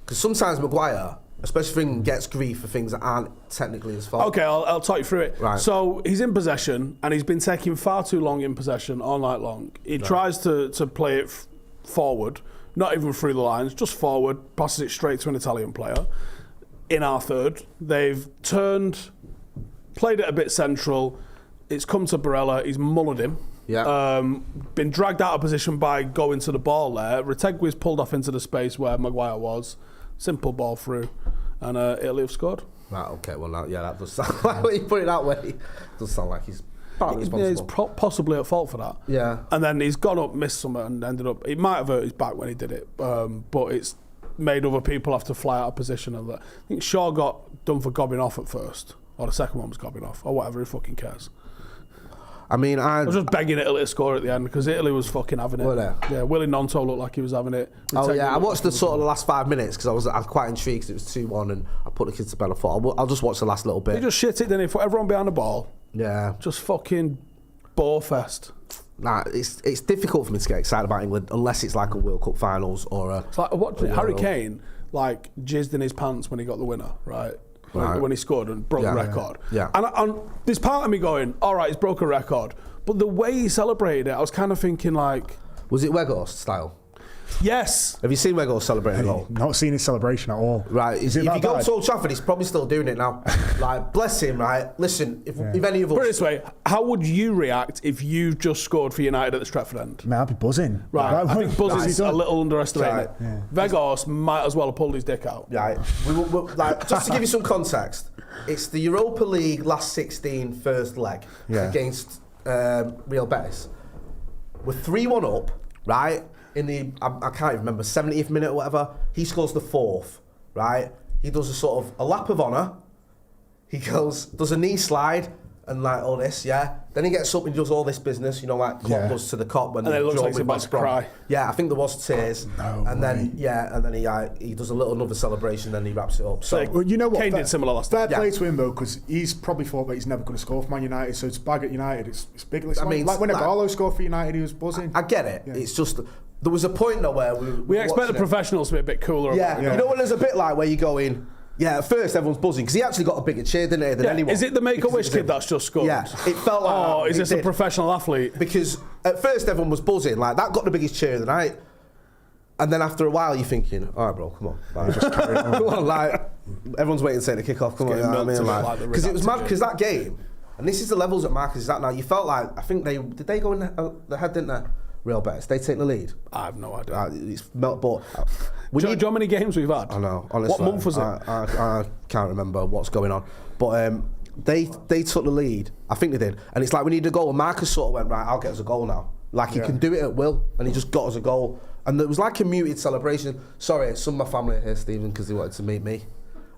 because sometimes Maguire, especially if he gets grief for things that aren't technically his fault. Okay, I'll talk you through it. Right. So he's in possession, and he's been taking far too long in possession all night long. He tries to play it forward. Not even through the lines, just forward, passes it straight to an Italian player. In our third, they've played it a bit central. It's come to Barella, he's mullered him. Yeah. Been dragged out of position by going to the ball there. Retegui's pulled off into the space where Maguire was. Simple ball through, and Italy have scored. Right, okay, well, that does sound like, when you put it that way, it does sound like he's partly responsible. He's possibly at fault for that. Yeah. And then he's gone up, missed something, and ended up. It might have hurt his back when he did it, but it's made other people have to fly out of position. And I think Shaw got done for gobbing off at first, or the second one was gobbing off, or whatever. Who fucking cares? I mean, I was just begging Italy to score at the end because Italy was fucking having it. Were they? Yeah, Willie Nonto looked like he was having it. Oh yeah, I watched the sort of the last 5 minutes because I was quite intrigued because it was 2-1 and I put the kids to bed. I thought I'll just watch the last little bit. He just shit it, didn't he? Put everyone behind the ball. Yeah. Just fucking bore fest. Nah, it's difficult for me to get excited about England unless it's like a World Cup finals or a. It's like Harry Kane like jizzed in his pants when he got the winner, right? Right. When he scored and broke the record. Yeah. And there's part of me going, all right, he's broke a record. But the way he celebrated it, I was kind of thinking like... Was it Weghorst style? Yes. Have you seen Weghorst celebrate a goal? Not seen his celebration at all. Right. Is it if that you go bad? to Old Trafford, he's probably still doing it now. Like, bless him, right? Listen, if any of us... Put it this way, how would you react if you've just scored for United at the Stretford end? Man, I'd be buzzing. Right, I think buzzing's a little underestimated. Right. Yeah. Weghorst might as well have pulled his dick out. Right. Like, just to give you some context, it's the Europa League last 16 first leg against Real Betis. We're 3-1 up, right? In the, I can't even remember, 70th minute or whatever. He scores the 4th, right? He does a sort of a lap of honour. He does a knee slide and like all this, yeah. Then he gets up and does all this business, you know, like Klopp does to the cop when and they it looks draw like he's with about West to Brom. cry. Yeah, I think there was tears. No and way. then he does another celebration, then he wraps it up. So Like, Well, you know what? Kane did similar last Fair time. play to him though, because he's probably thought that he's never going to score for Man United. So to bag at United, it's big. It's like when Aguero scored for United, he was buzzing. I get it. It's just there was a point though where We expect the professionals to be a bit cooler. Yeah, about it. you know when there's a bit like where you go in. Yeah, at first everyone's buzzing because he actually got a bigger cheer, didn't he, than anyone? Is it the Make-A-Wish kid that's just scored? Yeah, it felt like Oh, that. is this a professional athlete? Because at first everyone was buzzing, like that got the biggest cheer of the night. And then after a while you're thinking, all right bro, come on. Like, just carry on. Come on, like, everyone's waiting to take the kick-off, come on, you know what I mean? Like, because it was mad, because that game, and this is the levels that Marcus is at now, you felt like, I think did they go in the head, didn't they? Real Betis, they take the lead. I have no idea. It's melt, but Do you know how many games we've had? I know, honestly. What month was it? I can't remember what's going on. But they took the lead. I think they did. And it's like we need a goal. And Marcus sort of went, right, I'll get us a goal now. Like he can do it at will. And he just got us a goal. And it was like a muted celebration. Sorry, some of my family are here, Stephen, because they wanted to meet me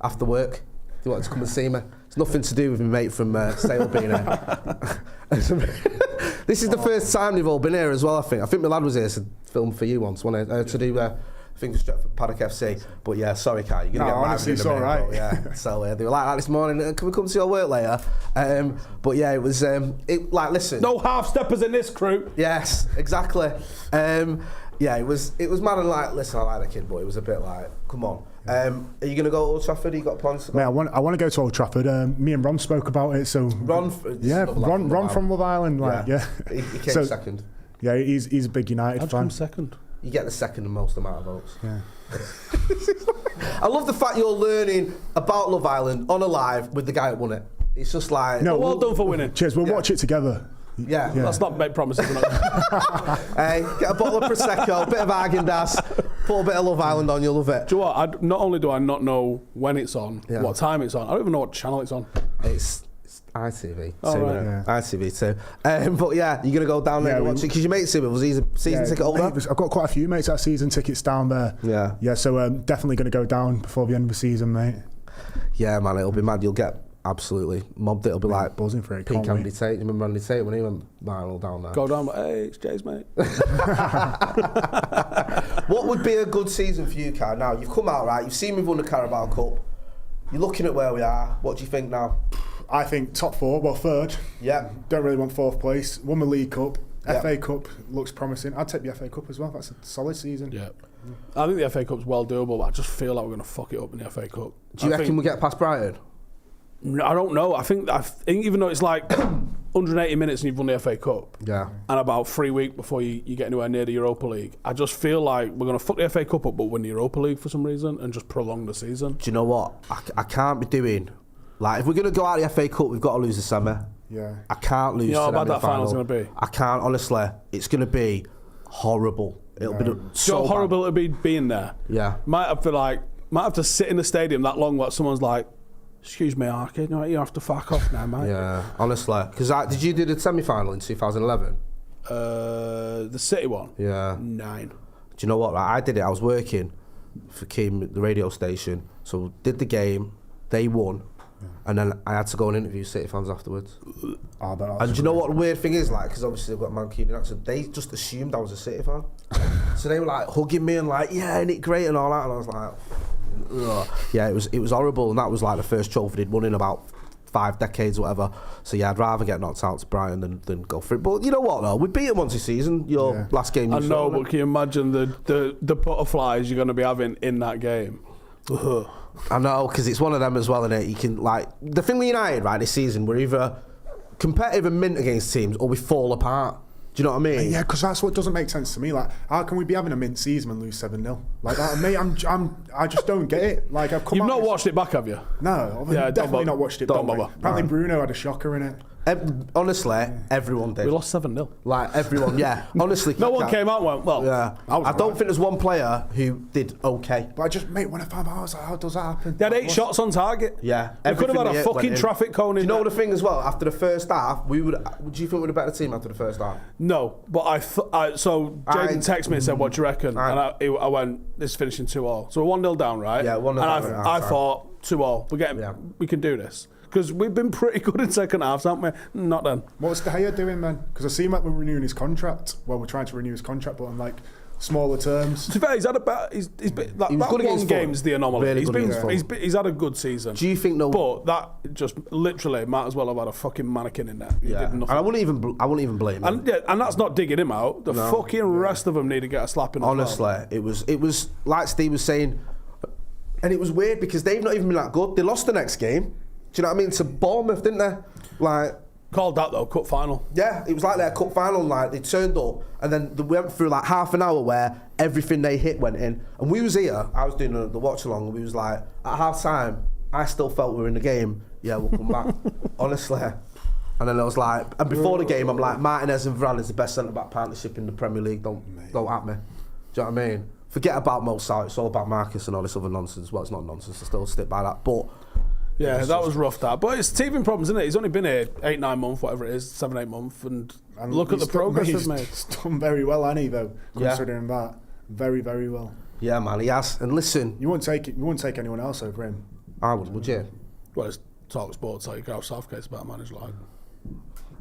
after work. They wanted to come and see me. It's nothing to do with my mate from Sale being here. This is the first time they've all been here as well, I think. I think my lad was here to film for you once, wasn't he? To do, I think, Stretford, Paddock FC. But yeah, sorry, Kai, you're going to get honestly, it's all right. Yeah. So they were like that this morning. Can we come to your work later? But yeah, it was, like, listen. No half-steppers in this crew. Yes, exactly. Yeah, it was mad and like, listen, I like the kid, but it was a bit like, come on. Are you going to go to Old Trafford? You got plans to go? Mate, I want to go to Old Trafford. Me and Ron spoke about it. So Ron from Love Island. Like, yeah. He came second. Yeah, he's a big United I'd fan. come second. You get the second and most amount of votes. Yeah. I love the fact you're learning about Love Island on a live with the guy that won it. It's just like... No, well done for winning. Cheers, we'll watch it together. Yeah. Let's not make promises. Hey, get a bottle of Prosecco, a bit of Häagen-Dazs, put a bit of Love Island on, you'll love it. Do you know what? Not only do I not know when it's on, what time it's on, I don't even know what channel it's on. It's ITV2, Oh, right. innit? Yeah. ITV2. But yeah, you're going to go down there Yeah, and we- watch it because your mate was he a season ticket holder? I've got quite a few mates that have season tickets down there. Yeah. Yeah, so definitely going to go down before the end of the season, mate. Yeah, man, it'll be mad. You'll get absolutely mobbed. It'll be like Buzzing for it. peak Can't Andy wait. Tate. You remember Andy Tate when he went viral down there? Go down, but hey, it's Jay's mate. What would be a good season for you, Kai? Now, you've come out, right? You've seen we've won the Carabao Cup. You're looking at where we are. What do you think now? I think top 4, well, 3rd. Yeah. Don't really want 4th place. Won the League Cup. Yeah. FA Cup looks promising. I'd take the FA Cup as well. That's a solid season. Yeah. I think the FA Cup's well doable, but I just feel like we're going to fuck it up in the FA Cup. Do you reckon we'll get past Brighton? I don't know. I think even though it's like 180 minutes and you've won the FA Cup, Yeah. and about 3 weeks before you get anywhere near the Europa League, I just feel like we're going to fuck the FA Cup up but win the Europa League for some reason and just prolong the season. Do you know what? I can't be doing... Like, if we're going to go out of the FA Cup, we've got to lose the semi. Yeah. I can't lose You know to how them bad in that final's final. going to be? I can't, honestly. It's going to be horrible. It'll be so So horrible it'd be being there. Yeah. Might have to sit in the stadium that long where someone's like, excuse me, Arcade, you have to fuck off now, mate. Yeah, honestly. Because did you do the semi-final in 2011? The City one? Yeah. 9. Do you know what? Right, I did it. I was working for Keem, the radio station. So did the game. They won. And then I had to go and interview City fans afterwards. Oh, And do you know what the weird thing is? Like, because obviously they've got Mancunian accent. They just assumed I was a City fan. So they were like hugging me and like, yeah, ain't it great and all that. And I was like, ugh. Yeah, it was horrible. And that was like the first trophy they'd won in about 5 decades or whatever. So yeah, I'd rather get knocked out to Brighton than go for it. But you know what though? We beat them once this season. Your last game. I know, but can you imagine the butterflies you're going to be having in that game? Ugh. I know, because it's one of them as well, innit? You can, like, the thing with United, right, this season, we're either competitive and mint against teams or we fall apart. Do you know what I mean? Yeah, because that's what doesn't make sense to me. Like, how can we be having a mint season and lose 7-0? Like that, mate. I just don't get it. Like, I've come. You've out not watched it back, have you? No, I've Yeah, definitely not watched it. don't back. bother. Apparently, Bruno had a shocker in it. Honestly, everyone did. We lost 7-0. Like, everyone, yeah. Honestly. No one came out and went, well, Yeah. I don't think there's one player who did okay. But I just, mate, when I found out, I was like, how does that happen? They had 8 shots on target. Yeah. They could have had a Everything fucking went in. traffic cone Do in you know there. the thing as well? After the first half, do you think we're a better team after the first half? No, but so Jaden texted me and said, what do you reckon? And I went, this is finishing 2-2. So we're 1-0 down, right? Yeah, 1-0 and down at I half-time. thought 2-2. We can do this. Because we've been pretty good in second halves, haven't we? Not then. What's De Gea doing, man? Because I see him like we're renewing his contract. Well, we're trying to renew his contract, but on like smaller terms. To be fair, he's had a better. He's been that He was good one against game's the anomaly. Really He's good been against he's had a good season. Do you think no? But that just literally might as well have had a fucking mannequin in there. He Yeah. did And nothing. I wouldn't even blame him. And that's not digging him out. The fucking rest of them need to get a slap in the Honestly, mouth. it was like Steve was saying, and it was weird because they've not even been that good. They lost the next game. Do you know what I mean? To Bournemouth, didn't they? Like, Called that though, cup final. yeah, it was like their cup final. Like they turned up, and then they went through like half an hour where everything they hit went in. And we was here. I was doing the watch along, and we was like at half time. I still felt we were in the game. Yeah, we'll come back. Honestly. And then I was like, and before the game, I'm like, Martinez and Varane is the best centre back partnership in the Premier League. Don't at me. Do you know what I mean? Forget about Mo Salah. It's all about Marcus and all this other nonsense. Well, it's not nonsense. I still stick by that. But Yeah, that was rough. That, but it's teething problems, isn't it? He's only been here 8-9 months, whatever it is, 7-8 months, and look at the progress he's made. He's done very well, hasn't he? Though, Yeah. considering that, very, very well. yeah, man, he has. And listen, You wouldn't take it. You wouldn't take anyone else over him. I would you? Well, it's talk sports like Gareth Southgate's about manager like.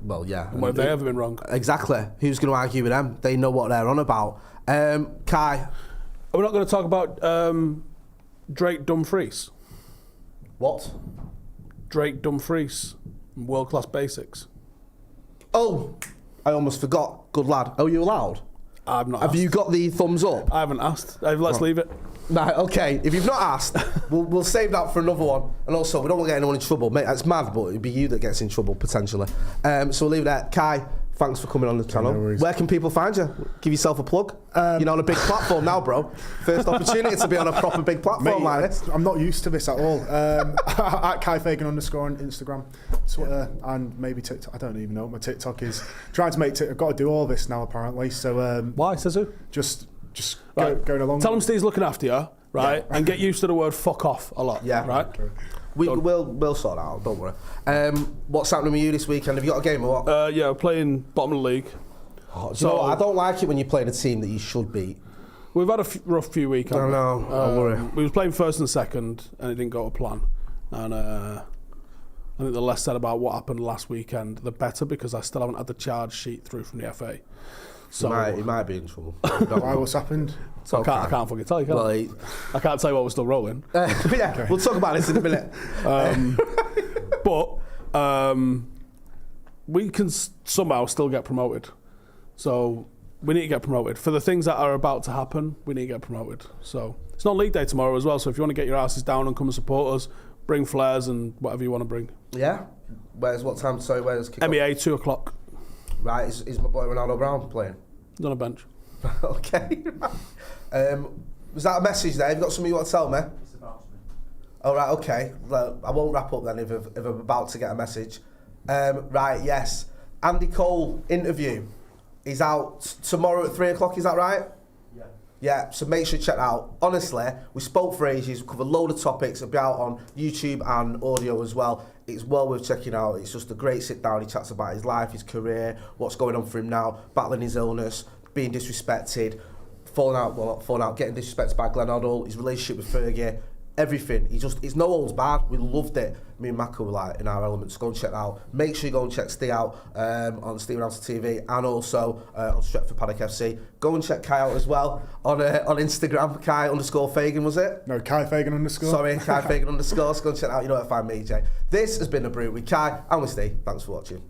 Well, yeah. When have they ever been wrong? Exactly. Who's going to argue with them? They know what they're on about. Kai. Are we not going to talk about Drake Dumfries? What? Drake Dumfries, World Class Basics. Oh, I almost forgot. Good lad. Oh, you allowed? I've not Have asked. you got the thumbs up? I haven't asked. Let's leave it. Right, okay. If you've not asked, we'll save that for another one. And also, we don't want to get anyone in trouble. Mate, that's mad, but it'd be you that gets in trouble, potentially. So we'll leave it there. Kai, thanks for coming on the channel. No worries. Where can people find you? Give yourself a plug. You're on a big platform now, bro. First opportunity to be on a proper big platform like this. I'm not used to this at all. At Kai Fagan _ on Instagram, Twitter, and maybe TikTok. I don't even know what my TikTok is. Trying to make TikTok. I've got to do all this now, apparently. So Why, says who? just Right. going along. Tell him Steve's looking after you, right? And get used to the word fuck off a lot, Yeah. right? We'll sort it out, don't worry. What's happening with you this weekend? Have you got a game or what? Yeah, we're playing bottom of the league. Do you know what? I don't like it when you're playing a team that you should beat. We've had a rough few weeks. I know, don't worry. We was playing first and second, and it didn't go to plan. And I think the less said about what happened last weekend, the better, because I still haven't had the charge sheet through from the FA. So he might be in trouble. Why? What's happened? So I can't fucking tell you, can I? I can't tell you what we're still rolling. Yeah, we'll talk about this in a minute. But we can somehow still get promoted. So we need to get promoted. For the things that are about to happen, we need to get promoted. So it's not league day tomorrow as well, so if you want to get your asses down and come and support us, bring flares and whatever you want to bring. Yeah? Where's kick MEA, 2 o'clock. Right, is my boy Ronaldo Brown playing? He's on a bench. Okay. Was that a message there? Have you got something you want to tell me? It's about me. All right, okay. Well, I won't wrap up then if I'm about to get a message. Right, yes. Andy Cole interview is out tomorrow at 3 o'clock, is that right? Yeah. Yeah, so make sure you check that out. Honestly, we spoke for ages, we covered a load of topics. It'll be out on YouTube and audio as well. It's well worth checking out. It's just a great sit down. He chats about his life, his career, what's going on for him now, battling his illness, being disrespected, getting disrespected by Glenn Hoddle, his relationship with Fergie, everything. It's no holds barred. We loved it. Me and Maka were like in our elements. Go and check that out. Make sure you go and check Steve out on Steve Announcer TV and also on Stretford Paddock FC. Go and check Kai out as well on Instagram. Kai_Fagan, was it? No, Kai Fagan _. Sorry, Kai Fagan _. So go and check that out. You know where to find me, Jay. This has been a Brew with Kai and with Steve. Thanks for watching.